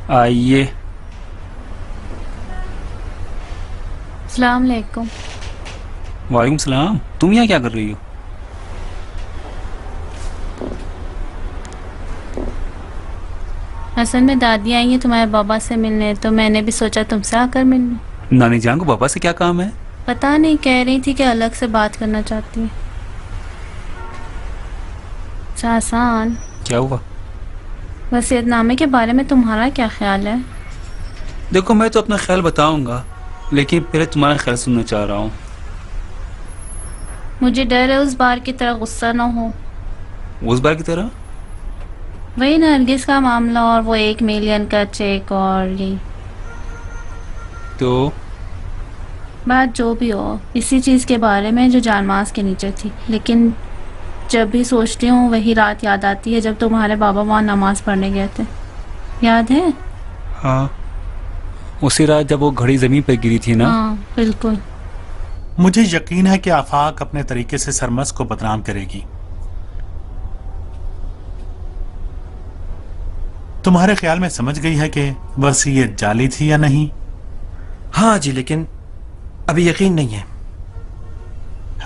आइए। अस्सलाम वालेकुम। वालेकुम सलाम। तुम यहाँ क्या कर रही हो? असल में दादी आई है तुम्हारे बाबा से मिलने, तो मैंने भी सोचा तुमसे आकर मिल लूं। नानी जान को पापा से क्या काम है? पता नहीं, कह रही थी कि अलग से बात करना चाहती है। आसान। क्या हुआ? वसीयतनामे के बारे में तुम्हारा क्या ख्याल है? देखो, मैं तो अपना ख्याल बताऊंगा, लेकिन पहले तुम्हारा ख्याल सुनना चाह रहा हूँ। मुझे डर है उस बार की तरह गुस्सा ना हो। उस बार की तरह? वही नरगिस का मामला और वो 1 मिलियन का चेक और ये तो बात जो भी हो, इसी चीज़ के बारे में जो जानमाज के नीचे थी। लेकिन जब भी सोचती हूँ वही रात याद आती है जब तुम्हारे बाबा वहाँ नमाज पढ़ने गए थे। याद है? हाँ, उसी रात जब वो घड़ी जमीन पर गिरी थी ना। हाँ बिल्कुल। मुझे यकीन है कि आफाक अपने तरीके से सरमस को बदनाम करेगी। तुम्हारे ख्याल में समझ गई है कि वसीयत जाली थी या नहीं? हाँ जी, लेकिन अभी यकीन नहीं है।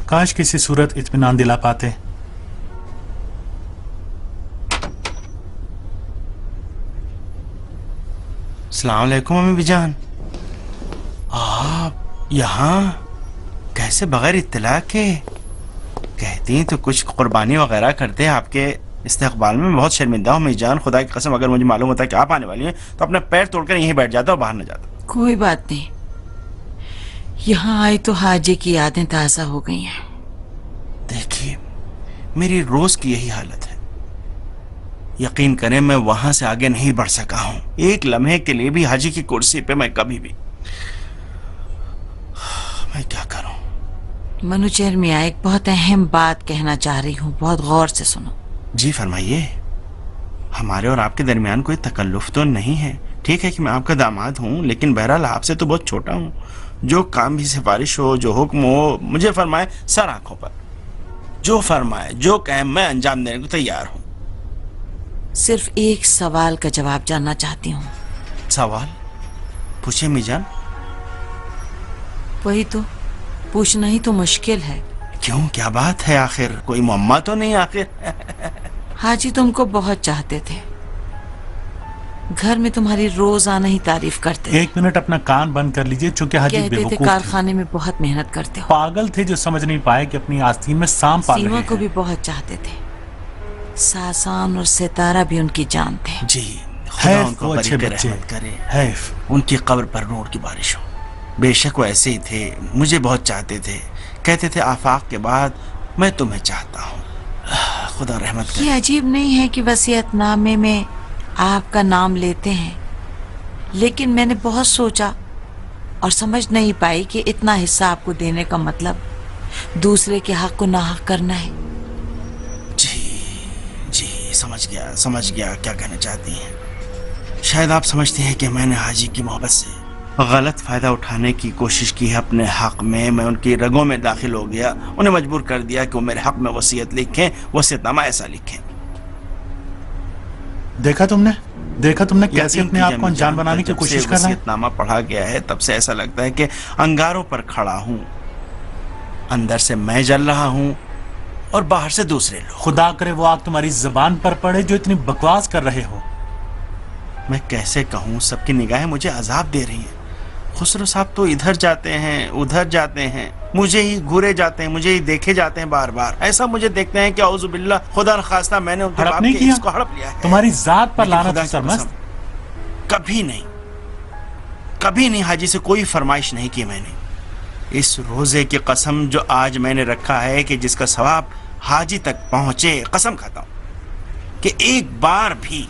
काश किसी सूरत इत्मीनान दिला पाते। अस्सलाम वालेकुम अम्मी जान। आप यहाँ कैसे बगैर इत्तला के? कहती तो कुछ कुर्बानी वगैरह करते हैं आपके इस्तकबाल में। बहुत शर्मिंदा हूँ अम्मी जान, खुदा की कसम। अगर मुझे मालूम होता कि आप आने वाली हैं तो अपना पैर तोड़कर यहीं बैठ जाता और बाहर न जाता। कोई बात नहीं, यहाँ आई तो हाजी की यादें ताज़ा हो गई हैं। देखिए, मेरी रोज की यही हालत है। यकीन करें, मैं वहां से आगे नहीं बढ़ सका हूं एक लम्हे के लिए भी। हाजी की कुर्सी पे मैं कभी भी, मैं क्या करूं? मनुचेर मियाँ, एक बहुत अहम बात कहना चाह रही हूँ, बहुत गौर से सुनो। जी फरमाइए। हमारे और आपके दरमियान कोई तकल्लुफ तो नहीं है। ठीक है कि मैं आपका दामाद हूँ, लेकिन बहरहाल आपसे तो बहुत छोटा हूँ। जो काम भी सिफारिश हो, जो हुक्म हो, मुझे फरमाए सर आंखों पर। जो फरमाए, जो कहे, मैं अंजाम देने को तैयार हूँ। सिर्फ एक सवाल का जवाब जानना चाहती हूँ। सवाल पूछे मीजान। वही तो पूछना ही तो मुश्किल है। क्यों, क्या बात है? आखिर कोई मुअम्मा तो नहीं? आखिर हाजी तुमको बहुत चाहते थे, घर में तुम्हारी रोजाना ही तारीफ करते थे। 1 मिनट अपना कान बंद कर लीजिए, चूंकि हाजी कहते थे बेवकूफ थे। कारखाने में बहुत मेहनत करते हो। पागल थे जो समझ नहीं पाए कि अपनी आस्तीन में सांप पाल रहे सीमा हैं। को भी बहुत चाहते थे। सासान और सितारा भी उनकी जान थे। जी, है खुदा उनको वो अच्छे बरीक़ बच्चे। रहमत करे, है। उनकी कब्र पर नूर की बारिश हो। बेशक वो ऐसे ही थे, मुझे बहुत चाहते थे। कहते थे आफाक के बाद मैं तुम्हें चाहता हूँ। खुदा रहमत करे। ये अजीब नहीं है कि वसीयतनामे में आपका नाम लेते हैं, लेकिन मैंने बहुत सोचा और समझ नहीं पाई कि इतना हिस्सा आपको देने का मतलब दूसरे के हक को नाहक करना है। जी समझ गया क्या कहना चाहती हैं। शायद आप समझती हैं कि मैंने हाजी की मोहब्बत से गलत फायदा उठाने की कोशिश की है अपने हक में। मैं उनकी रगों में दाखिल हो गया, उन्हें मजबूर कर दिया कि वो मेरे हक में वसीयत लिखें, वसीयतनामा ऐसा लिखें। देखा तुमने कैसे अपने आप को अनजान बनाने की कोशिश कर रहा है। वसीयतनामा पढ़ा गया है तब से ऐसा लगता है कि अंगारों पर खड़ा हूं। अंदर से मैं जल रहा हूं और बाहर से दूसरे लोग। खुदा करे वो आग तुम्हारी जुबान पर पड़े जो इतनी बकवास कर रहे हो। मैं कैसे कहूं, सबकी निगाहें मुझे अजाब दे रही हैं। खुसरो साहब तो इधर जाते हैं, उधर जाते हैं, मुझे ही घूरे जाते हैं, मुझे ही देखे जाते हैं बार बार। ऐसा मुझे देखते हैं कि औज़ु बिल्लाह, खुदा न खास्ता मैंने उनके बाप के इसको हड़प लिया है। तुम्हारी जात पर लानत है सरमस्त। कभी नहीं हाजी से कोई फरमाइश नहीं की मैंने। इस रोजे की कसम जो आज मैंने रखा है कि जिसका सवाब हाजी तक पहुंचे, कसम खाता हूं कि एक बार भी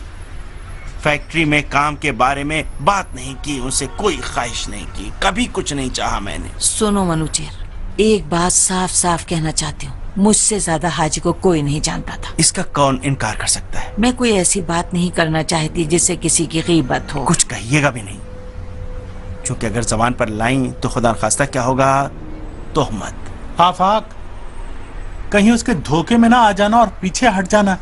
फैक्ट्री में काम के बारे में बात नहीं की, उनसे कोई ख्वाहिश नहीं की, कभी कुछ नहीं चाहा मैंने। सुनो मनुचेर, एक बात साफ साफ कहना चाहती हूँ, मुझसे ज्यादा हाजी को कोई नहीं जानता था। इसका कौन इनकार कर सकता है? मैं कोई ऐसी बात नहीं करना चाहती जिससे किसी की गीबत हो। कुछ कहिएगा भी नहीं, क्योंकि अगर जबान पर लाई तो खुदा न खास्ता क्या होगा, तोहमत। आफाक, कहीं उसके धोखे में ना आ जाना और पीछे हट जाना।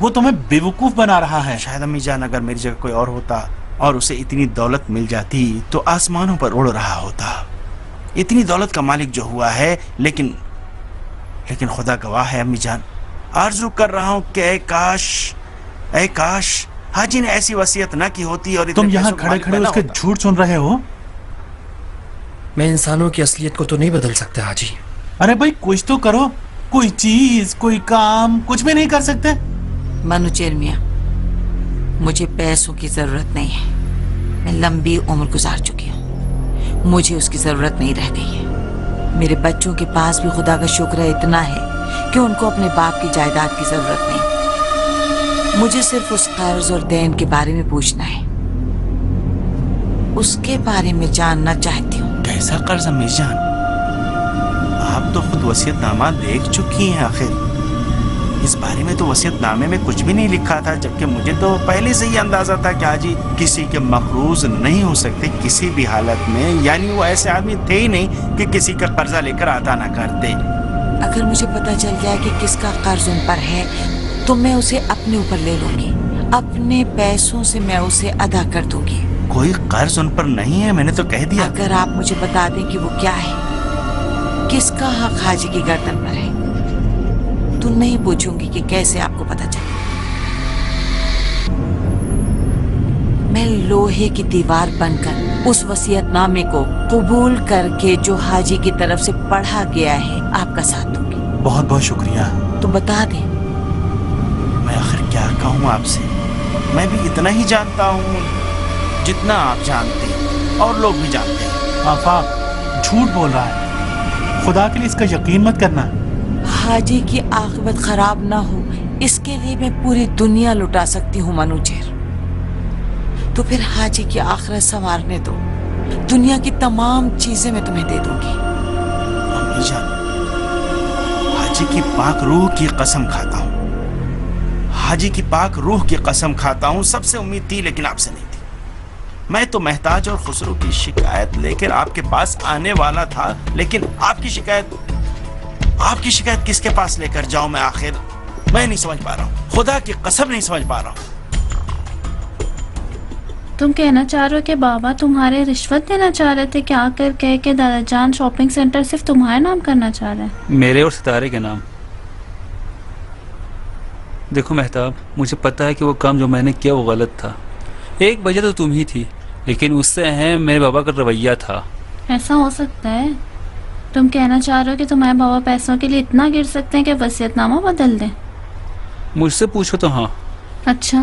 वो तुम्हें बेवकूफ बना रहा है। शायद अम्मी जान अगर मेरी जगह कोई और होता और उसे इतनी दौलत मिल जाती तो आसमानों पर उड़ रहा होता। इतनी दौलत का मालिक जो हुआ है, लेकिन खुदा गवाह है अम्मी जान, आरज़ू कर रहा हूँ कि ऐ काश हाजी ने ऐसी वसीयत ना की होती। और तुम यहाँ खड़े खड़े उसके झूठ सुन रहे हो? मैं इंसानों की असलियत को तो नहीं बदल सकता हाजी। अरे भाई कुछ तो करो, कोई चीज, कोई काम, कुछ भी नहीं कर सकते? मनुचेर मियां, मुझे पैसों की जरूरत नहीं है। मैं लंबी उम्र गुजार चुकी हूँ, मुझे उसकी जरूरत नहीं रह गई है। मेरे बच्चों के पास भी खुदा का शुक्र इतना है कि उनको अपने बाप की जायदाद की जरूरत नहीं। मुझे सिर्फ उस कर्ज और देन के बारे में पूछना है, उसके बारे में जानना चाहती हूँ। कैसा कर्ज अम्मी जान? आप तो खुद वसीयतनामा देख चुकी हैं। आखिर इस बारे में तो वसीयतनामे में कुछ भी नहीं लिखा था, जबकि मुझे तो पहले से ही अंदाजा था कि हाजी किसी के मखरूज नहीं हो सकते किसी भी हालत में। यानी वो ऐसे आदमी थे ही नहीं कि किसी का कर्जा लेकर अदा ना करते। अगर मुझे पता चल गया कि किसका कर्ज उन पर है तो मैं उसे अपने ऊपर ले लूंगी, अपने पैसों से मैं उसे अदा कर दूंगी। कोई कर्ज उन पर नहीं है, मैंने तो कह दिया। अगर आप मुझे बता दें कि वो क्या है, किसका हक हाजी की गर्दन पर है, तो नहीं पूछूंगी कि कैसे आपको पता चला। मैं लोहे की दीवार बनकर उस वसीयतनामे को कबूल करके जो हाजी की तरफ से पढ़ा गया है आपका साथ दूंगी। बहुत बहुत शुक्रिया। तो बता दें। मैं आखिर क्या कहूँ आपसे? मैं भी इतना ही जानता हूँ जितना आप जानते हैं और लोग भी जानते हैं। आफाक झूठ बोल रहा है, खुदा के लिए इसका यकीन मत करना। हाजी की आखिरत खराब ना हो इसके लिए मैं पूरी दुनिया लुटा सकती हूँ मनुचेर। तो फिर हाजी की आखिरत संवारने दो, दुनिया की तमाम चीजें मैं तुम्हें दे दूंगी। अम्मी जान, हाजी की पाक रूह की कसम खाता हूँ, हाजी की पाक रूह की कसम खाता हूँ। सबसे उम्मीद थी लेकिन आपसे नहीं थी। मैं तो महताज और खुसरो की शिकायत लेकर आपके पास आने वाला था, लेकिन आपकी शिकायत किसके पास लेकर जाऊं मैं आखिर? मैं नहीं समझ पा रहा हूँ, खुदा की कसम नहीं समझ पा रहा हूँ। तुम कहना चाह रहे हो कि बाबा तुम्हारे रिश्वत देना चाह रहे थे? क्या कर कह के दादाजान शॉपिंग सेंटर सिर्फ तुम्हारे नाम करना चाह रहे हैं? मेरे और सितारे के नाम। देखो मेहताब, मुझे पता है कि वो काम जो मैंने किया वो गलत था। एक वजह तो तुम ही थी, लेकिन उससे अहम मेरे बाबा का रवैया था। ऐसा हो सकता है? तुम कहना चाह रहे हो कि तुम्हारे बाबा पैसों के लिए इतना गिर सकते हैं कि वसीयतनामा बदल दें? मुझसे पूछो तो हाँ। अच्छा,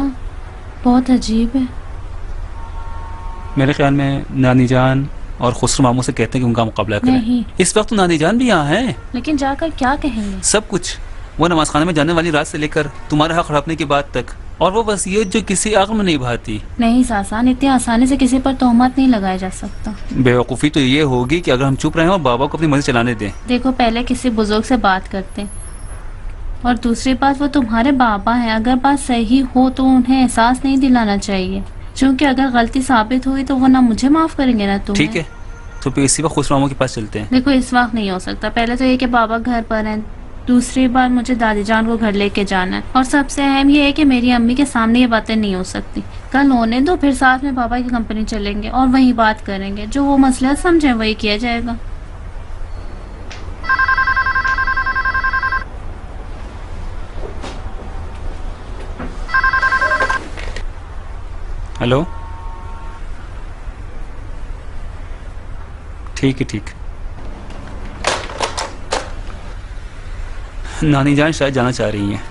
बहुत अजीब है। मेरे ख्याल में नानी जान और खुसरो मामू से कहते हैं कि उनका मुकाबला करें। नहीं। इस वक्त तो नानी जान भी यहाँ हैं। लेकिन जाकर क्या कहेंगे? सब कुछ, वो नमाज खाने में जाने वाली रात से लेकर तुम्हारे हक हड़पने की बात तक, और वो वसीयत जो किसी अक्ल में नहीं भाती। नहीं सासान, इतनी आसानी से किसी पर तोहमत नहीं लगाया जा सकता। बेवकूफ़ी तो ये होगी कि अगर हम चुप रहे और बाबा को अपनी मर्जी चलाने दें। देखो, पहले किसी बुजुर्ग से बात करते, और दूसरी बात वो तुम्हारे बाबा हैं। अगर बात सही हो तो उन्हें एहसास नहीं दिलाना चाहिए, क्योंकि अगर गलती साबित हुई तो वो ना मुझे माफ करेंगे ना तुम्हें। ठीक है, तो फिर इसी वक्त खुसरो मामू के पास चलते हैं। देखो, इस वक्त नहीं हो सकता। पहले तो ये कि बाबा घर पर हैं, दूसरी बार मुझे दादी जान को घर लेके जाना है, और सबसे अहम ये है कि मेरी अम्मी के सामने ये बातें नहीं हो सकती। कल होने दो, फिर साथ में बाबा की कंपनी चलेंगे और वही बात करेंगे। जो वो मसला समझे वही किया जाएगा। हेलो, ठीक है, ठीक। नानी जान शायद जाना चाह रही हैं।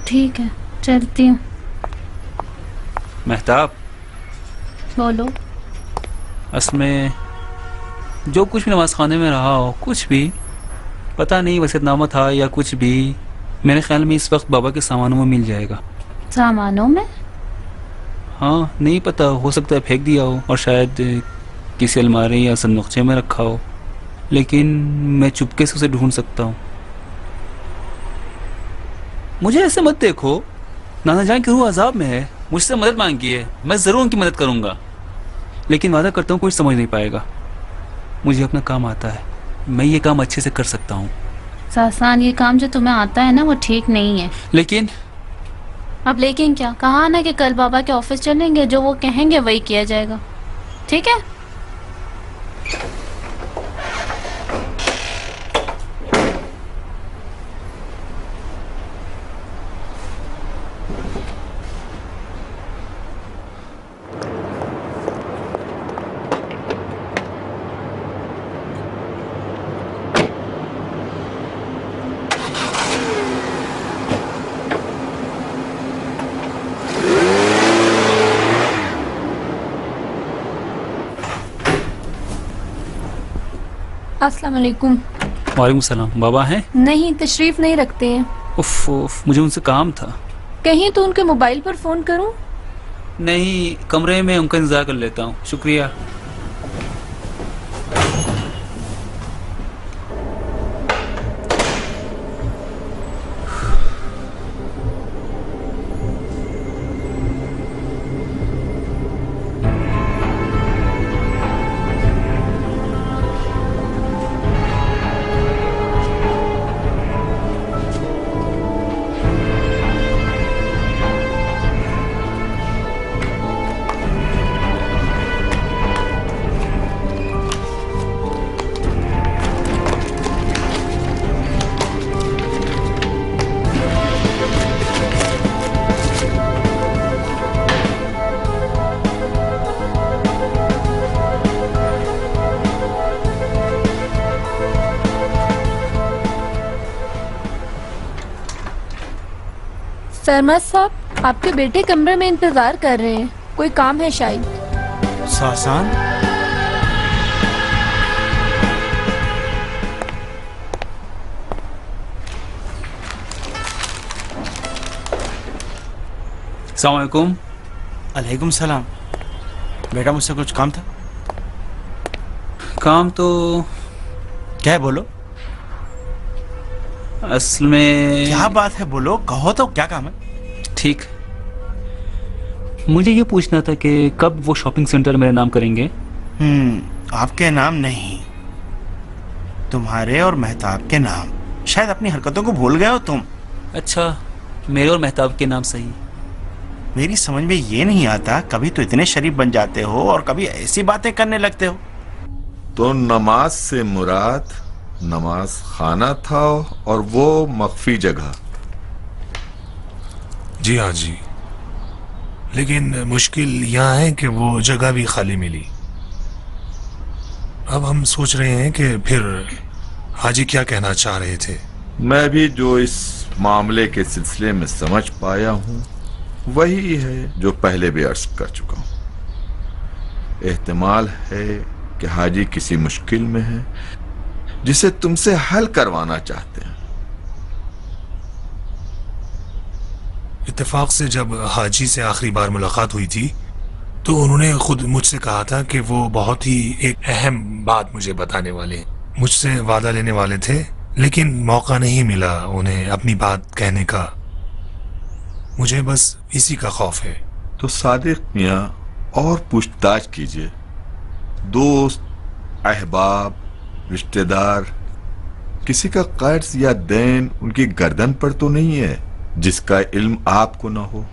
ठीक है, चलती हूँ। मेहताब, बोलो। असल में जो कुछ भी नमाज खाने में रहा हो, कुछ भी पता नहीं, वसीयतनामा था या कुछ भी, मेरे ख्याल में इस वक्त बाबा के सामानों में मिल जाएगा। सामानों में? हाँ, नहीं पता, हो सकता है फेंक दिया हो और शायद किसी अलमारी या संदूकचे में रखा हो, लेकिन मैं चुपके से उसे ढूंढ सकता हूँ। मुझे ऐसे मत देखो, नाना जान की रूह अजाब में है, मुझसे मदद मांगी है, मैं ज़रूर उनकी मदद करूँगा, लेकिन वादा करता हूँ कोई समझ नहीं पाएगा। मुझे अपना काम आता है, मैं ये काम अच्छे से कर सकता हूँ। सासान, ये काम जो तुम्हें आता है ना वो ठीक नहीं है। लेकिन अब लेकिन क्या, कहा ना कि कल बाबा के ऑफिस चलेंगे, जो वो कहेंगे वही किया जाएगा, ठीक है? अस्सलाम वालेकुम। वालेकुम सलाम। बाबा हैं? नहीं, तशरीफ नहीं रखते हैं। उफ उफ, मुझे उनसे काम था। कहीं तो उनके मोबाइल पर फोन करूं? नहीं, कमरे में उनका इंतजार कर लेता हूँ, शुक्रिया। सरमद साहब, आपके बेटे कमरे में इंतजार कर रहे हैं, कोई काम है शायद। सासान, अस्सलाम वालेकुम। अलैकुम सलाम। बेटा, मुझसे कुछ काम था? काम तो क्या है, बोलो। असल में क्या बात है, बोलो, कहो तो क्या काम है? ठीक, मुझे ये पूछना था कि कब वो शॉपिंग सेंटर मेरा नाम करेंगे? आपके नाम नहीं, तुम्हारे और मेहताब के नाम। शायद अपनी हरकतों को भूल गए हो तुम। अच्छा, मेरे और मेहताब के नाम सही। मेरी समझ में ये नहीं आता, कभी तो इतने शरीफ बन जाते हो और कभी ऐसी बातें करने लगते हो। तो नमाज से मुराद नमाज खाना था और वो मख्फी जगह। जी हाँ जी, लेकिन मुश्किल यहाँ है कि वो जगह भी खाली मिली। अब हम सोच रहे हैं कि फिर हाजी क्या कहना चाह रहे थे। मैं भी जो इस मामले के सिलसिले में समझ पाया हूँ वही है जो पहले भी अर्ज कर चुका हूँ। एहतमाल है कि हाजी किसी मुश्किल में है जिसे तुमसे हल करवाना चाहते हैं। इत्तेफाक से जब हाजी से आखिरी बार मुलाकात हुई थी तो उन्होंने खुद मुझसे कहा था कि वो बहुत ही एक अहम बात मुझे बताने वाले हैं। मुझसे वादा लेने वाले थे, लेकिन मौका नहीं मिला उन्हें अपनी बात कहने का। मुझे बस इसी का खौफ है। तो सादिक मियाँ और पूछताछ कीजिए। दोस्त, अहबाब, रिश्तेदार, किसी का कर्ज या देन उनकी गर्दन पर तो नहीं है जिसका इल्म आपको ना हो।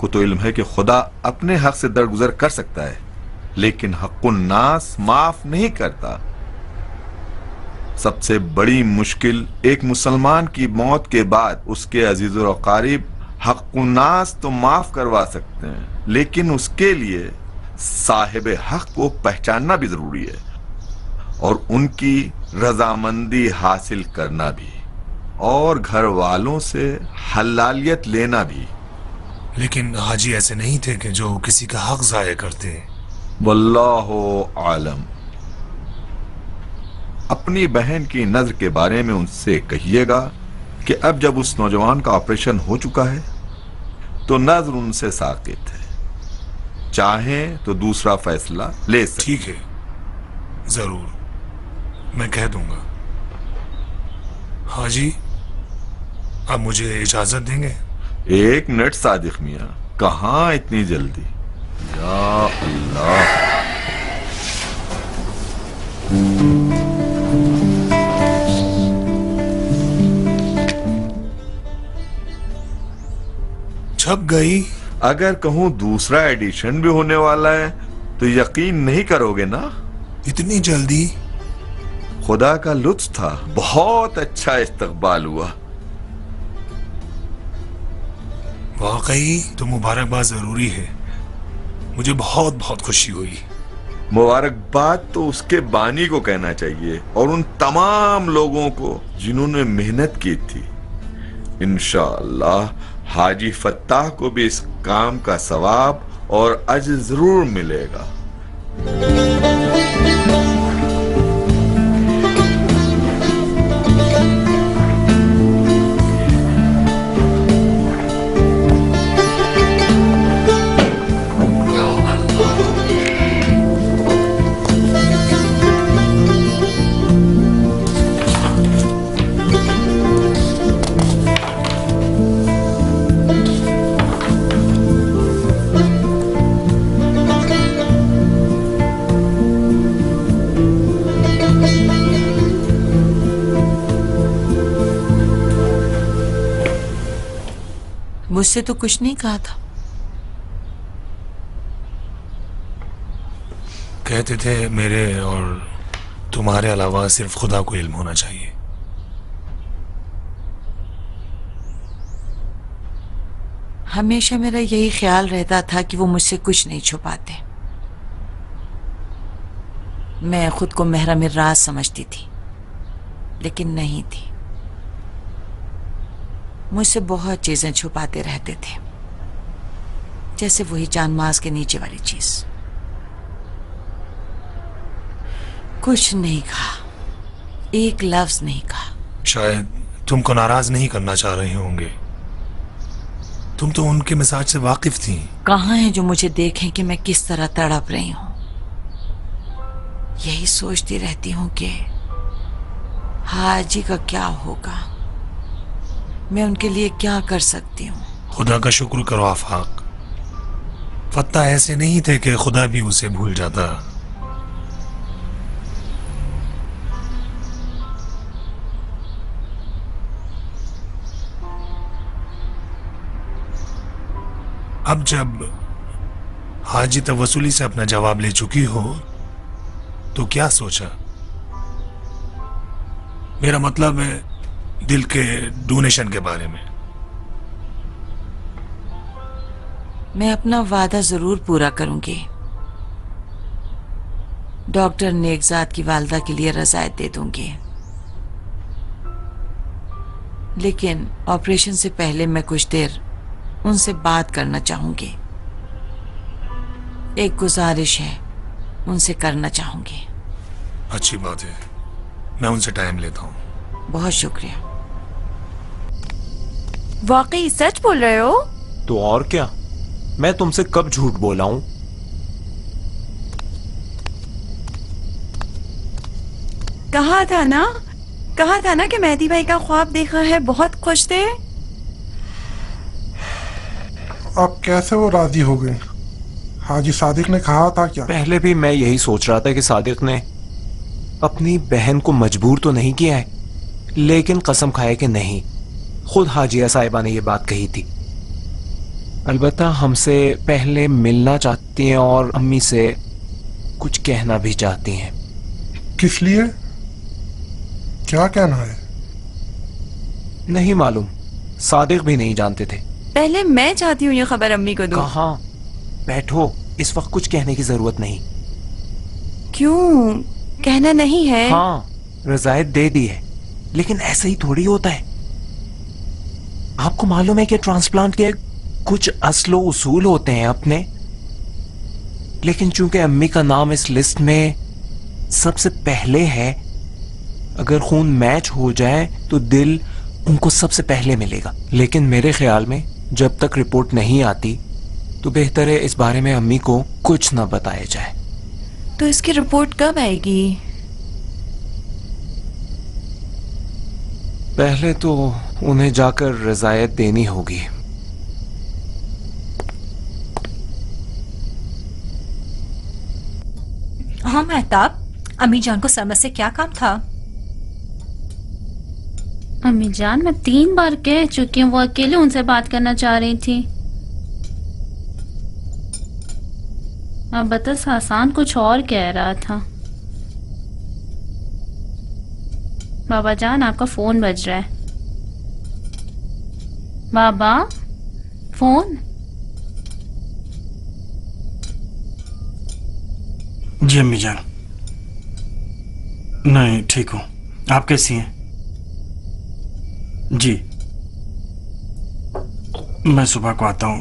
को तो इल्म है कि खुदा अपने हक से दरगुजर कर सकता है, लेकिन हक़ुन नास माफ नहीं करता। सबसे बड़ी मुश्किल एक मुसलमान की मौत के बाद उसके अजीज और अकारीब हक़ुन नास तो माफ करवा सकते हैं, लेकिन उसके लिए साहिब हक को पहचानना भी जरूरी है और उनकी रजामंदी हासिल करना भी, और घर वालों से हलालियत लेना भी। लेकिन हाजी ऐसे नहीं थे कि जो किसी का हक जाया करते। वल्लाहु आलम। अपनी बहन की नजर के बारे में उनसे कहिएगा कि अब जब उस नौजवान का ऑपरेशन हो चुका है तो नजर उनसे साकित है, चाहें तो दूसरा फैसला ले सकते। ठीक है, जरूर, मैं कह दूंगा। हाजी, अब मुझे इजाजत देंगे? एक मिनट सादिक मियाँ, कहाँ इतनी जल्दी? या अल्लाह। छप गई। अगर कहूँ दूसरा एडिशन भी होने वाला है तो यकीन नहीं करोगे ना। इतनी जल्दी? खुदा का लुत्फ था, बहुत अच्छा इस्तकबाल हुआ। वाकई तो मुबारकबाद जरूरी है, मुझे बहुत बहुत खुशी हुई। मुबारकबाद तो उसके बानी को कहना चाहिए और उन तमाम लोगों को जिन्होंने मेहनत की थी। इंशाअल्लाह हाजी फत्ताह को भी इस काम का सवाब और अज्र जरूर मिलेगा। मुझसे तो कुछ नहीं कहा था। कहते थे मेरे और तुम्हारे अलावा सिर्फ खुदा को इल्म होना चाहिए। हमेशा मेरा यही ख्याल रहता था कि वो मुझसे कुछ नहीं छुपाते। मैं खुद को महरम राज समझती थी, लेकिन नहीं थी। मुझसे बहुत चीजें छुपाते रहते थे, जैसे वही जानमाज के नीचे वाली चीज। कुछ नहीं कहा, एक लफ्ज नहीं कहा। शायद तुमको नाराज नहीं करना चाह रहे होंगे, तुम तो उनके मिजाज से वाकिफ थी। कहाँ है जो मुझे देखें कि मैं किस तरह तड़प रही हूं। यही सोचती रहती हूं कि हाजी का क्या होगा, मैं उनके लिए क्या कर सकती हूँ। खुदा का शुक्र करो आफाक, फत्ताह ऐसे नहीं थे कि खुदा भी उसे भूल जाता। अब जब हाजी तवसुली से अपना जवाब ले चुकी हो तो क्या सोचा? मेरा मतलब है दिल के डोनेशन के बारे में। मैं अपना वादा जरूर पूरा करूंगी। डॉक्टर नेकजात की वालदा के लिए रजायत दे दूंगी, लेकिन ऑपरेशन से पहले मैं कुछ देर उनसे बात करना चाहूंगी। एक गुजारिश है, उनसे करना चाहूंगी। अच्छी बात है, मैं उनसे टाइम लेता हूँ। बहुत शुक्रिया। वाकई सच बोल रहे हो? तो और क्या, मैं तुमसे कब झूठ बोला हूं? कहा था ना कि मेहदी भाई का ख्वाब देखा है, बहुत खुश थे। अब कैसे वो राजी हो गए? हाजी सादिक ने कहा था क्या? पहले भी मैं यही सोच रहा था कि सादिक ने अपनी बहन को मजबूर तो नहीं किया है, लेकिन कसम खाए कि नहीं। खुद हाजिया साहिबा ने यह बात कही थी। अलबत्ता हमसे पहले मिलना चाहती हैं और अम्मी से कुछ कहना भी चाहती हैं। किस लिए? क्या कहना है? नहीं मालूम, सादिक भी नहीं जानते थे। पहले मैं चाहती हूँ ये खबर अम्मी को दूं। कहाँ? बैठो, इस वक्त कुछ कहने की जरूरत नहीं। क्यों, कहना नहीं है? हाँ, रजायत दे दी है, लेकिन ऐसा ही थोड़ी होता है। आपको मालूम है कि ट्रांसप्लांट के कुछ असलो उसूल होते हैं अपने, लेकिन चूंकि अम्मी का नाम इस लिस्ट में सबसे पहले है, अगर खून मैच हो जाए तो दिल उनको सबसे पहले मिलेगा। लेकिन मेरे ख्याल में जब तक रिपोर्ट नहीं आती तो बेहतर है इस बारे में अम्मी को कुछ ना बताया जाए। तो इसकी रिपोर्ट कब आएगी? पहले तो उन्हें जाकर रजायत देनी होगी। हाँ मेहताब, अम्मी जान को समझ से क्या काम था? अम्मी जान, मैं 3 बार कह चुकी हूँ, वो अकेले उनसे बात करना चाह रही थी। अब बता, हसान कुछ और कह रहा था। बाबा जान, आपका फोन बज रहा है। बाबा, फोन। जी अम्मी जान। नहीं, ठीक हूं। आप कैसी हैं? जी, मैं सुबह को आता हूं।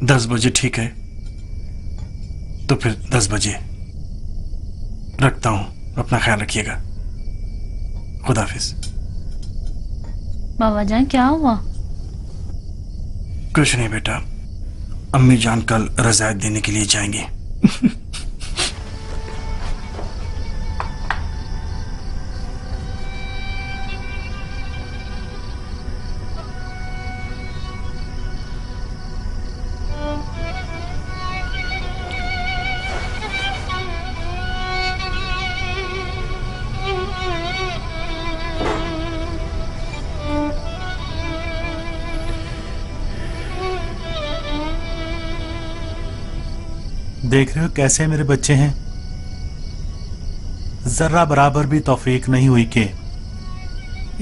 10 बजे ठीक है? तो फिर 10 बजे रखता हूं। अपना ख्याल रखिएगा। खुदा हाफिज। बाबा जान, क्या हुआ? कुछ नहीं बेटा, अम्मी जान कल रज़ायत देने के लिए जाएंगे। देख रहे हो कैसे मेरे बच्चे हैं? जरा बराबर भी तौफीक नहीं हुई कि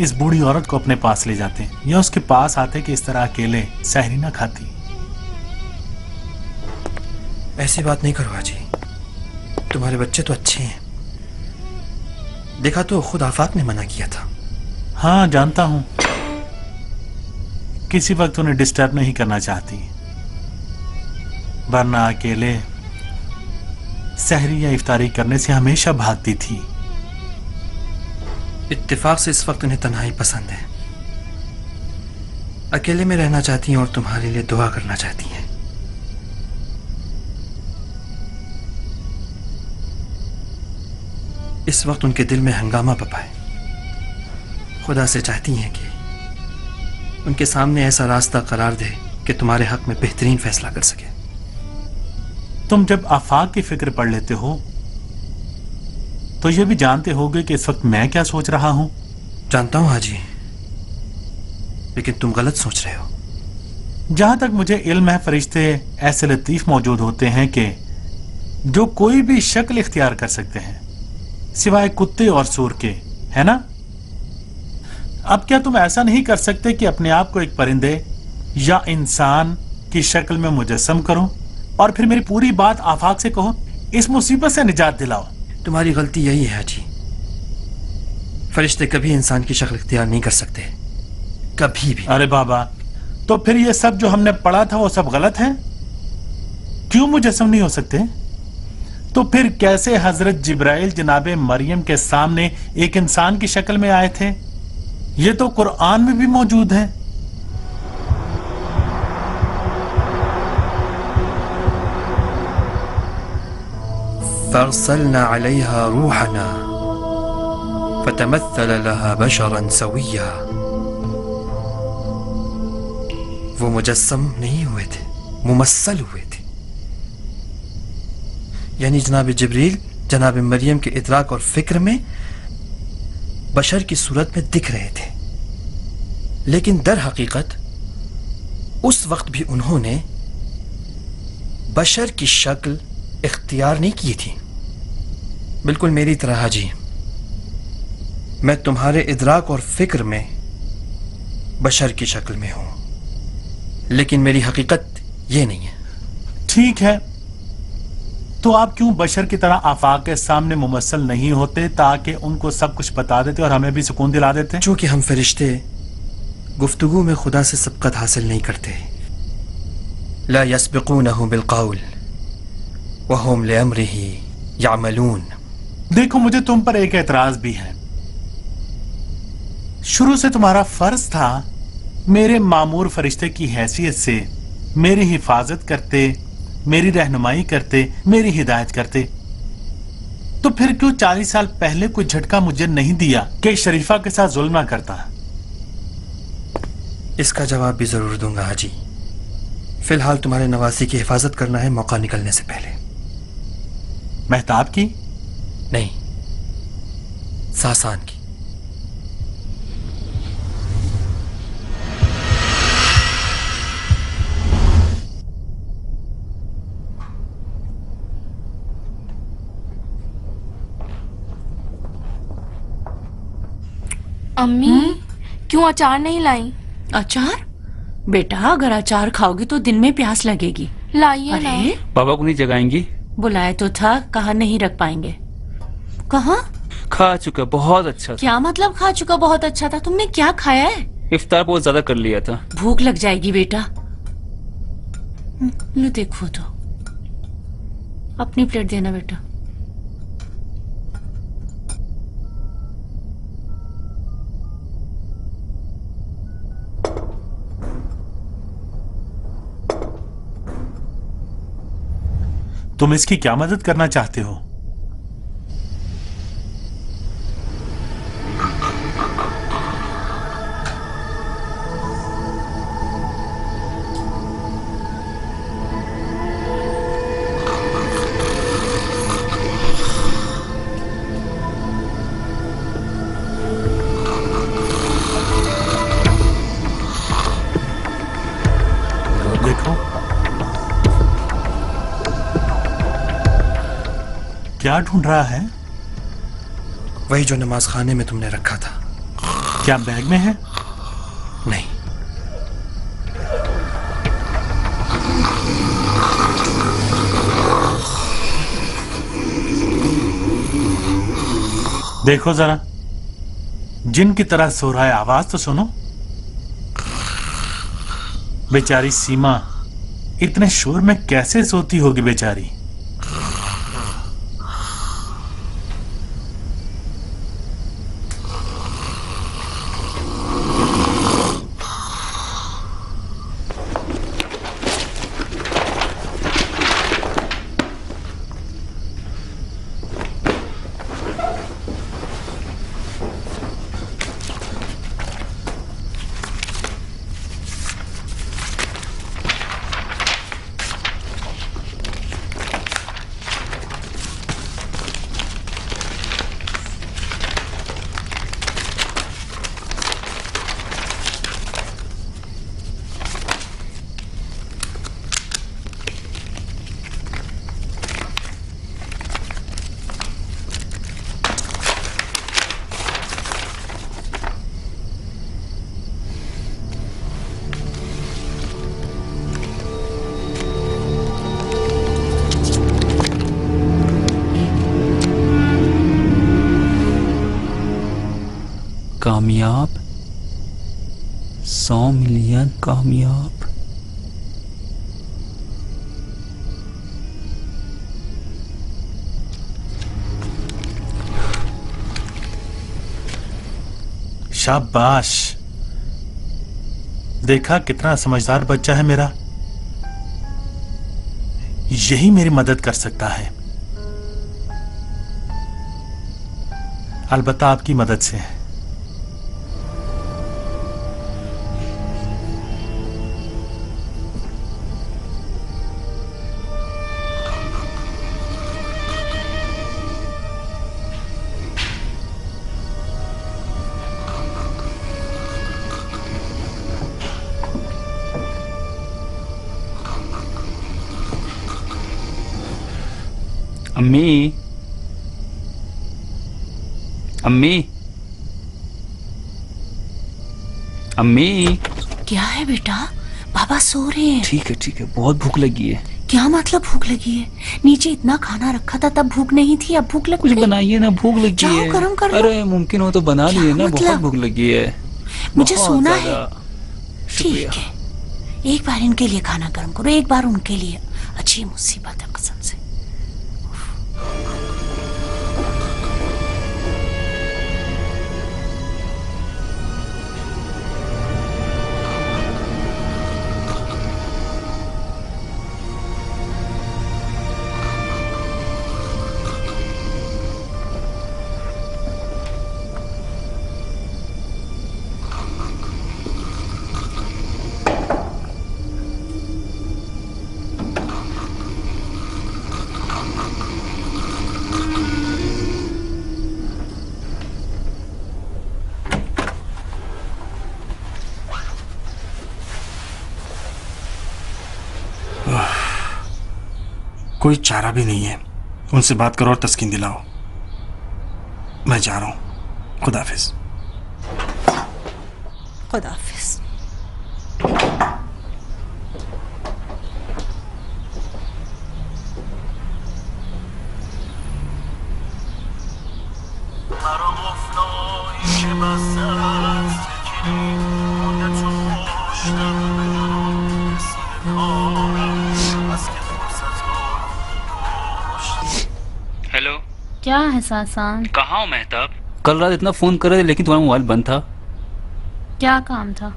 इस बूढ़ी औरत को अपने पास ले जाते या उसके पास आते कि इस तरह अकेले सहरी ना खाती। ऐसी बात नहीं करो हाजी, तुम्हारे बच्चे तो अच्छे हैं। देखा तो खुद आफाक ने मना किया था। हाँ जानता हूं, किसी वक्त उन्हें डिस्टर्ब नहीं करना चाहती, वरना अकेले सहरी या इफ्तारी करने से हमेशा भागती थी। इत्तेफाक से इस वक्त उन्हें तन्हाई पसंद है। अकेले में रहना चाहती हैं और तुम्हारे लिए दुआ करना चाहती हैं। इस वक्त उनके दिल में हंगामा पपा है। खुदा से चाहती हैं कि उनके सामने ऐसा रास्ता करार दे कि तुम्हारे हक में बेहतरीन फैसला कर सके। तुम जब आफाक की फिक्र पढ़ लेते हो तो ये भी जानते होगे कि इस वक्त मैं क्या सोच रहा हूं। जानता हूं हाजी, लेकिन तुम गलत सोच रहे हो। जहां तक मुझे इल्म है, फरिश्ते ऐसे लतीफ मौजूद होते हैं कि जो कोई भी शक्ल इख्तियार कर सकते हैं सिवाय कुत्ते और सूर के, है ना? अब क्या तुम ऐसा नहीं कर सकते कि अपने आप को एक परिंदे या इंसान की शक्ल में मुजस्सम करो और फिर मेरी पूरी बात आफाक से कहो, इस मुसीबत से निजात दिलाओ? तुम्हारी गलती यही है हाजी, फरिश्ते कभी इंसान की शक्ल इख्तियार नहीं कर सकते, कभी भी। अरे बाबा, तो फिर ये सब जो हमने पढ़ा था वो सब गलत है? क्यों मुजस्सम नहीं हो सकते? तो फिर कैसे हजरत जिब्राइल जनाबे मरियम के सामने एक इंसान की शक्ल में आए थे? ये तो कुरान में भी मौजूद है। फअरसलना अलैहा रूहना फतमत्थल लहा बशरन सविय्या। वो मुजस्सम नहीं हुए थे, मुमस्सल हुए थे। यानी जनाब जिब्रील जनाब मरियम के इदराक और फिक्र में बशर की सूरत में दिख रहे थे, लेकिन दर हकीकत उस वक्त भी उन्होंने बशर की शक्ल इख्तियार नहीं की थी। बिल्कुल मेरी तरह हाजी, मैं तुम्हारे इदराक और फिक्र में बशर की शक्ल में हूं, लेकिन मेरी हकीकत ये नहीं है। ठीक है, तो आप क्यों बशर की तरह आफाक के सामने मुमस्सल नहीं होते ताकि उनको सब कुछ बता देते और हमें भी सुकून दिला देते? चूंकि हम फरिश्ते गुफ्तगू में खुदा से सबकत हासिल नहीं करते। ला यस्बिकूनहु बिलक़ौल वहुम लिअम्रिही यामलून। देखो, मुझे तुम पर एक एतराज भी है। शुरू से तुम्हारा फर्ज था मेरे मामूर फरिश्ते की हैसियत से मेरी हिफाजत करते, मेरी रहनुमाई करते, मेरी हिदायत करते। तो फिर क्यों 40 साल पहले कोई झटका मुझे नहीं दिया कि शरीफा के साथ जुल्म ना करता? इसका जवाब भी जरूर दूंगा हाजी। फिलहाल तुम्हारे नवासी की हिफाजत करना है मौका निकलने से पहले। मेहताब की नहीं, सासान की। अम्मी क्यों अचार नहीं लाई? अचार? बेटा अगर अचार खाओगी तो दिन में प्यास लगेगी। लाइए ना। अरे पापा को नहीं जगाएंगी? बुलाए तो था, कहा नहीं रख पाएंगे। कहा? खा चुका, बहुत अच्छा था। क्या मतलब खा चुका बहुत अच्छा था? तुमने क्या खाया है? इफ्तार बहुत ज्यादा कर लिया था। भूख लग जाएगी बेटा। लो देखो तो, अपनी प्लेट देना बेटा। तुम इसकी क्या मदद करना चाहते हो? क्या ढूंढ रहा है? वही जो नमाज खाने में तुमने रखा था। क्या बैग में है? नहीं। देखो जरा, जिन की तरह सो रहा है, आवाज तो सुनो। बेचारी सीमा इतने शोर में कैसे सोती होगी बेचारी। कामयाब, 100 मिलियन कामयाब। शाबाश, देखा कितना समझदार बच्चा है मेरा। यही मेरी मदद कर सकता है, अलबत्ता आपकी मदद से। अम्मी, अम्मी, अम्मी। क्या है बेटा? बाबा सो रहे हैं। ठीक है, बहुत भूख लगी है। क्या मतलब भूख लगी है? नीचे इतना खाना रखा था तब भूख नहीं थी, अब भूख लग कुछ गई। बनाइए ना, भूख लगी है। गरम कर लो। अरे मुमकिन हो तो बना लिए ना, मतलब? बहुत भूख लगी है। मुझे सोना है। शुक्रिया। ठीक है, एक बार इनके लिए खाना गर्म करो, एक बार उनके लिए। अच्छी मुसीबत है कसम से। कोई चारा भी नहीं है। उनसे बात करो और तस्कीन दिलाओ। मैं जा रहा हूं। खुदा हाफिज। खुदा हाफिज। हेलो, क्या है सासान? कहाँ हो मेहताब? कल रात इतना फोन कर रहे थे लेकिन तुम्हारा मोबाइल बंद था। क्या काम था?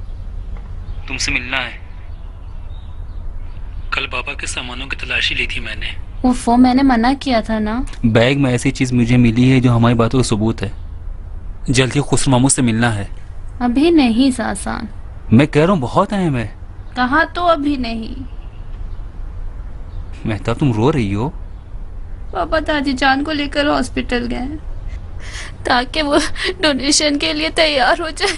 तुमसे मिलना है। कल बाबा के सामानों की तलाशी ली थी मैंने। वो मैंने मना किया था ना। बैग में ऐसी चीज मुझे मिली है जो हमारी बातों का सबूत है। जल्द ही खुसरो मामू से मिलना है। अभी नहीं सासान। मैं कह रहा हूँ बहुत अहम है। कहा तो अभी नहीं। मेहताब तुम रो रही हो? पापा दादी जान को लेकर हॉस्पिटल गए ताकि वो डोनेशन के लिए तैयार हो जाए।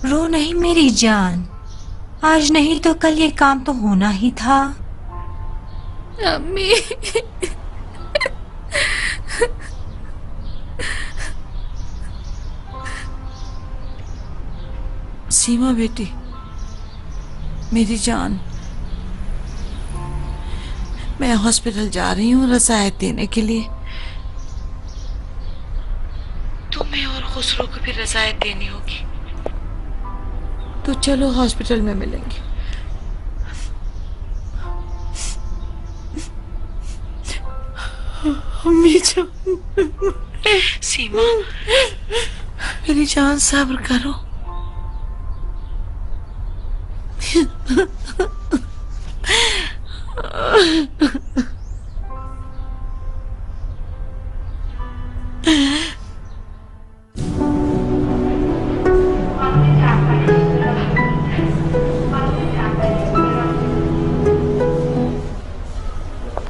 रो नहीं मेरी जान, आज नहीं तो कल ये काम तो होना ही था। अम्मी सीमा बेटी, मेरी जान, मैं हॉस्पिटल जा रही हूँ रसायत देने के लिए। तुम्हें और खुसरो को भी रसायत देनी होगी, तो चलो हॉस्पिटल में मिलेंगे। अम्मी जान, सीमा मेरी जान, सब्र करो।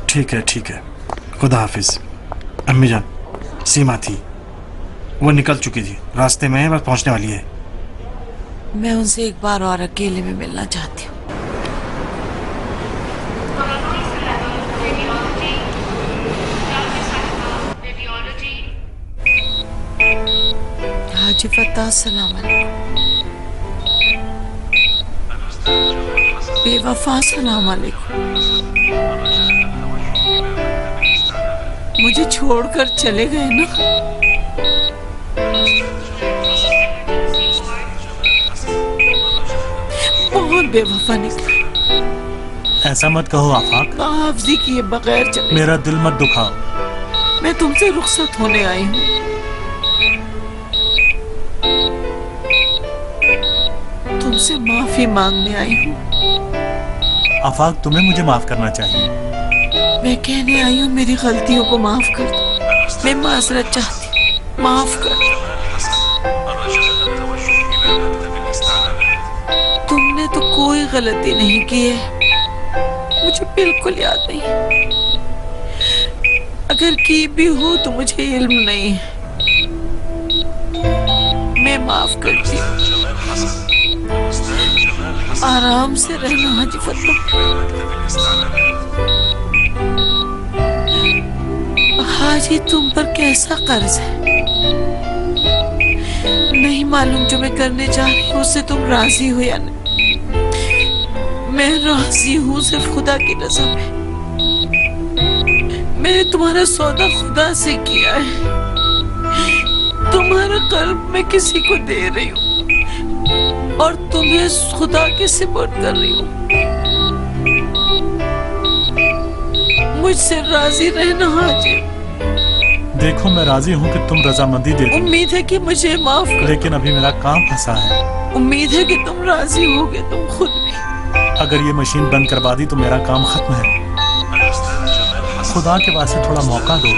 ठीक है ठीक है, खुदा हाफिज। अम्मी जान, सीमा थी, वो निकल चुकी थी, रास्ते में है, बस पहुंचने वाली है। मैं उनसे एक बार और अकेले में मिलना चाहती हूँ। हाजी फत्ताह, सलाम अलैकुम। बेवफा, सलाम अलैकुम। मुझे छोड़कर चले गए ना। बहुत बेवफा निकला। ऐसा मत कहो आफाक। हाफजी किए बगैर चले। मेरा दिल मत दुखाओ। मैं तुमसे रुखसत होने आई हूँ। तुमसे माफी मांगने आई हूँ। आफाक, तुम्हें मुझे माफ करना चाहिए। मैं कहने आई हूँ मेरी गलतियों को माफ कर दो। मैं माजरत चाहती हूँ, माफ कर दो। तुमने तो कोई गलती नहीं की है, मुझे बिल्कुल याद नहीं। अगर की भी हो तो मुझे इल्म नहीं है। मैं माफ करती हूँ। आराम से रहना हाजी फत्ताह। हाजी, तुम पर कैसा कर्ज है नहीं मालूम। जो मैं करने जा रही हूँ उससे तुम राजी हो या नहीं? मैं राजी हूँ सिर्फ खुदा की रज़ा में। मैंने तुम्हारा सौदा खुदा से किया है। तुम्हारा कर्ब मैं किसी को दे रही हूँ और तुम्हें खुदा के सिपुर्द कर रही हूँ। मुझसे राजी रहना हाजी। देखो, मैं राजी हूँ कि तुम रजामंदी दे दो। उम्मीद है कि मुझे माफ कर। लेकिन अभी मेरा काम फंसा है। उम्मीद है कि तुम राजी होगे, तुम खुद भी। अगर ये मशीन बंद करवा दी तो मेरा काम खत्म है। खुदा के वास्ते थोड़ा मौका दो।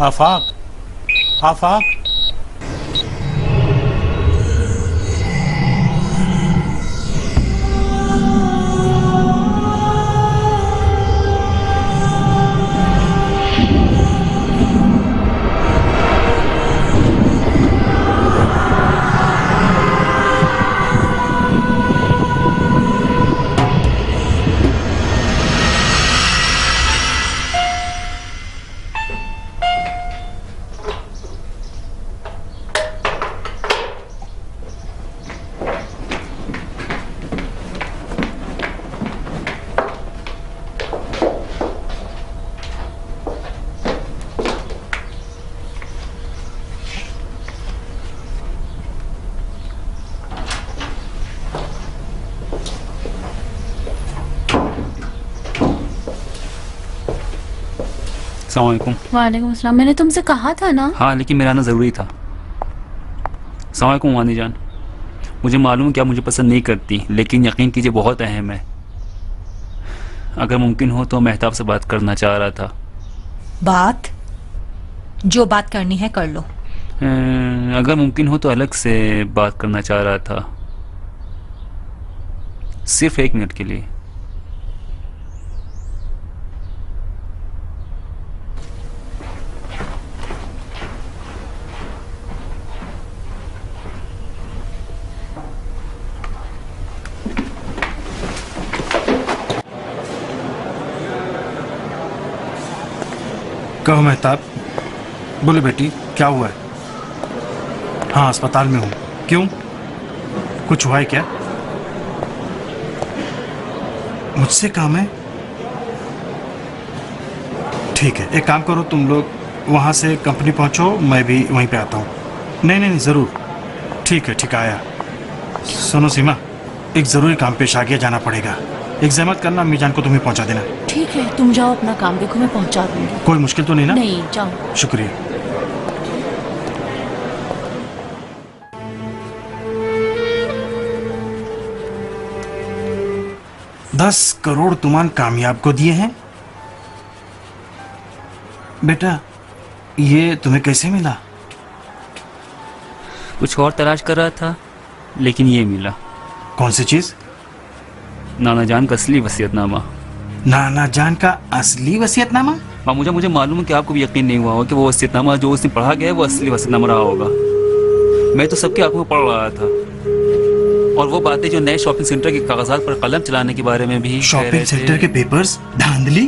आफाक, आफाक। अस्सलाम वालेकुम। वालेकुम अस्सलाम। मैंने तुमसे कहा था ना। हाँ, लेकिन मेरा आना ज़रूरी था। अस्सलाम वालेकुम वानी जान। मुझे मालूम है कि आप मुझे पसंद नहीं करती, लेकिन यकीन कीजिए बहुत अहम है। अगर मुमकिन हो तो मेहताब से बात करना चाह रहा था। बात? जो बात करनी है कर लो। अगर मुमकिन हो तो अलग से बात करना चाह रहा था, सिर्फ 1 मिनट के लिए। कहो मेहताब। बोले बेटी, क्या हुआ है? हाँ, अस्पताल में हूँ। क्यों, कुछ हुआ है क्या? मुझसे काम है? ठीक है, एक काम करो, तुम लोग वहाँ से कंपनी पहुँचो, मैं भी वहीं पे आता हूँ। नहीं नहीं ज़रूर। ठीक है, ठीक आया। सुनो सीमा, एक ज़रूरी काम पेश आ गया, जाना पड़ेगा। एक ज़हमत करना, अम्मी जान को तुम्हें पहुँचा देना। ठीक है, तुम जाओ अपना काम देखो, मैं पहुँचा दूंगी। कोई मुश्किल तो नहीं ना? नहीं, जाओ। शुक्रिया। $10 करोड़ तुमान कामयाब को दिए हैं। बेटा, ये तुम्हें कैसे मिला? कुछ और तलाश कर रहा था, लेकिन ये मिला। कौन सी चीज? नाना जान का असली वसीयतनामा। नाना जान का असली वसीयतनामा? मामूजा, मुझे मालूम है कि आपको भी यकीन नहीं हुआ होगा कि वो वसीयतनामा जो उसने पढ़ा गया है वो असली वसीयतनामा रहा होगा। मैं तो सबकी आंखों में पढ़ रहा था, और वो बातें जो नए शॉपिंग सेंटर के कागजात पर कलम चलाने के बारे में भी। शॉपिंग सेंटर के पेपर्स? धांधली?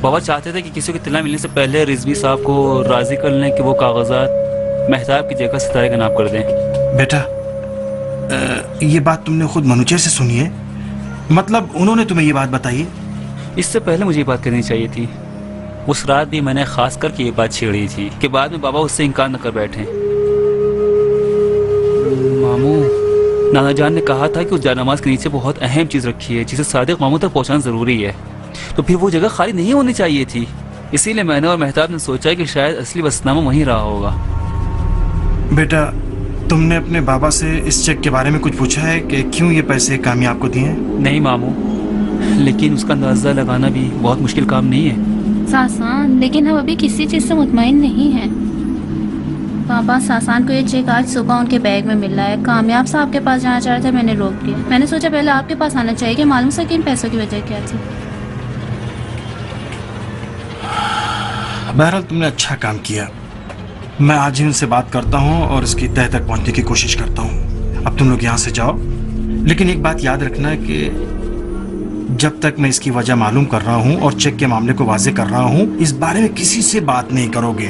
बाबा चाहते थे कि किसी को इत्तला मिलने से पहले रिजवी साहब को राजी कर लें कि वो कागजात मेहताब की जगह सितारे का नाम कर दें। बेटा, ये बात तुमने खुद मनुचे से सुनी है? मतलब उन्होंने तुम्हें ये बात बताई है? इससे पहले मुझे ये बात करनी चाहिए थी। उस रात भी मैंने खास करके ये बात छेड़ी थी कि बाद में बाबा उससे इनकार न कर बैठे। मामू, नाना जान ने कहा था कि उस जानमाज के नीचे बहुत अहम चीज़ रखी है जिसे सादिक मामू तक पहुंचाना ज़रूरी है, तो फिर वो जगह खाली नहीं होनी चाहिए थी। इसीलिए मैंने और मेहताब ने सोचा कि शायद असली वसीयतनामा वहीं रहा होगा। बेटा, तुमने अपने बाबा से इस चेक के बारे में कुछ पूछा है कि क्यों ये पैसे कामयाब को दिए? नहीं मामू, लेकिन उसका अंदाजा लगाना भी बहुत मुश्किल काम नहीं है। सासान, लेकिन हम अभी किसी चीज़ से मुतमईन नहीं हैं। पापा, सासान को ये चेक आज सुबह उनके बैग में मिल रहा है। कामयाब साहब के पास जाना चाह रहे थे, मैंने रोक दिया। मैंने सोचा पहले आपके पास आना चाहिए कि मालूम सा कि इन पैसों की वजह क्या थी। बहरहाल तुमने अच्छा काम किया। मैं आज ही उनसे बात करता हूँ और इसकी तह तक पहुँचने की कोशिश करता हूँ। अब तुम लोग यहाँ से जाओ, लेकिन एक बात याद रखना है कि जब तक मैं इसकी वजह मालूम कर रहा हूँ और चेक के मामले को वाजे कर रहा हूँ, इस बारे में किसी से बात नहीं करोगे,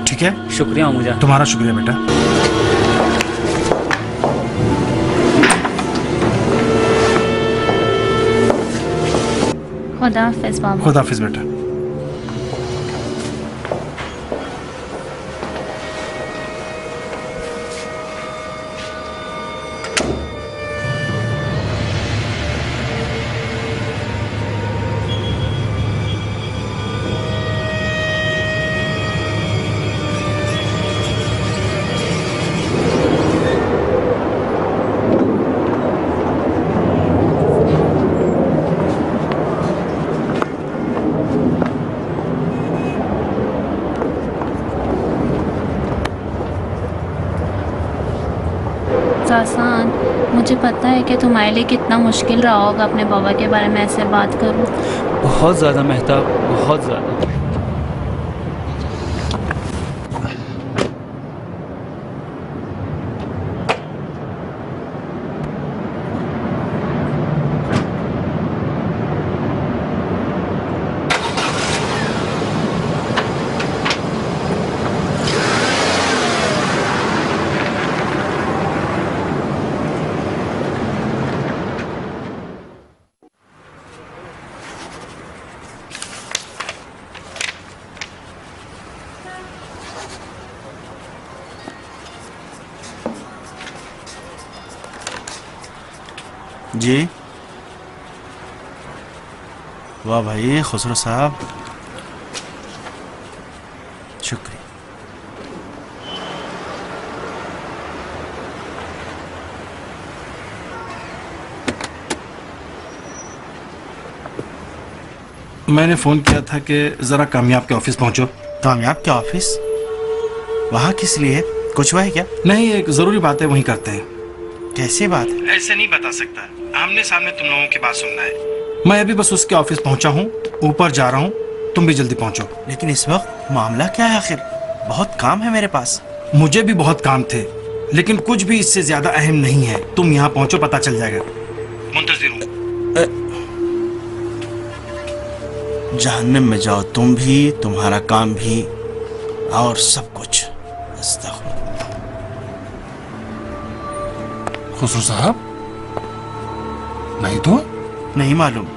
ठीक है? शुक्रिया मुझे। तुम्हारा शुक्रिया बेटा। खुदा हाफिज़ बाबा। खुदा हाफिज़ बेटा। जासान, मुझे पता है कि तुम्हारे लिए कितना मुश्किल रहा होगा अपने बाबा के बारे में ऐसे बात करूं। बहुत ज़्यादा मेहताब, बहुत ज़्यादा। जी वाह भाई खुसरो साहब, शुक्रिया। मैंने फोन किया था कि जरा कामयाब के ऑफिस पहुंचो। कामयाब के ऑफिस? वहां किस लिए? कुछ हुआ है क्या? नहीं, एक जरूरी बात है, वहीं करते हैं। कैसी बात है? ऐसे नहीं बता सकता, आमने सामने तुम लोगों की बात सुनना है। मैं अभी बस उसके ऑफिस पहुंचा हूँ, ऊपर जा रहा हूँ, तुम भी जल्दी पहुंचो। लेकिन इस वक्त मामला क्या है आखिर? बहुत काम है मेरे पास। मुझे भी बहुत काम थे, लेकिन कुछ भी इससे ज्यादा अहम नहीं है। तुम यहाँ पहुंचो, पता चल जाएगा। मुंतजिर हूँ। जहन्नम में जाओ तुम भी, तुम्हारा काम भी, और सब कुछ। खुसरो साहब, नहीं तो? नहीं मालूम,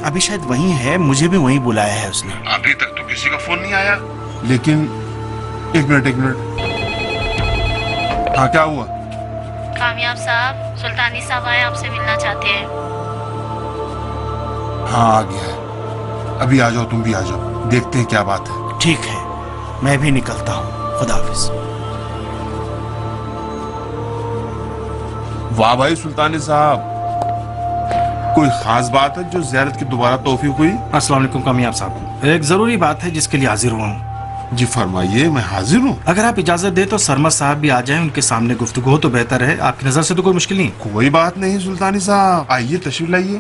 अभी शायद वहीं है, मुझे भी वहीं बुलाया है उसने। अभी तक तो किसी का फोन नहीं आया। लेकिन एक मिनट। हाँ, क्या हुआ? कामयाब साहब, सुल्तानी साहब आए, आपसे मिलना चाहते हैं। हाँ, आ गया है। अभी आ जाओ, तुम भी आ जाओ, देखते हैं क्या बात है। ठीक है, मैं भी निकलता हूँ। खुदा हाफिज। वाह भाई सुल्तानी साहब, कोई खास बात है जो ज़ियारत की दोबारा तौफीक हुई? अस्सलाम वालेकुम कामयाब साहब, एक जरूरी बात है जिसके लिए हाजिर हुआ हूँ। जी फरमाइए, मैं हाजिर हूँ। अगर आप इजाजत दे तो सरमद साहब भी आ जाएं, उनके सामने गुफ्तगू हो तो बेहतर है। आपकी नजर से तो कोई मुश्किल नहीं? कोई बात नहीं सुल्तानी साहब, आइए तशरीफ लाइए।